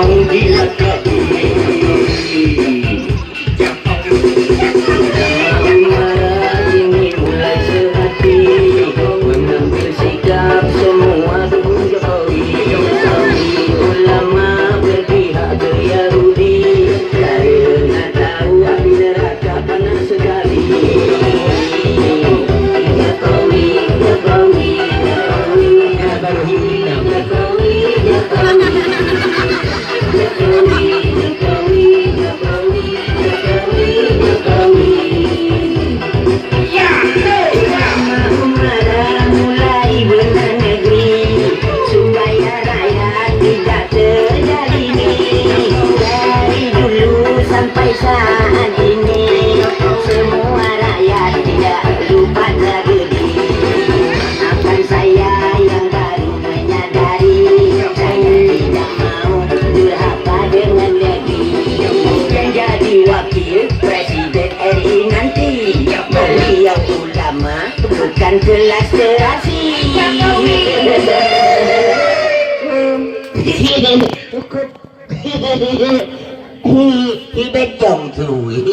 gila kami marah ingin mulai sehati mengambil sikap semua dukung Jokowi ulama berpihak ke Yahudi karena tahu api neraka panas sekali Jokowi Jokowi Jokowi Jokowi Jokowi sampai saat ini semua rakyat tidak lupa tragedi akan saya yang baru menyadari saya tidak mau durhaka dengan lagi yang jadi wakil presiden RI nanti beliau ulama bukan kelas terasi he bet jong thui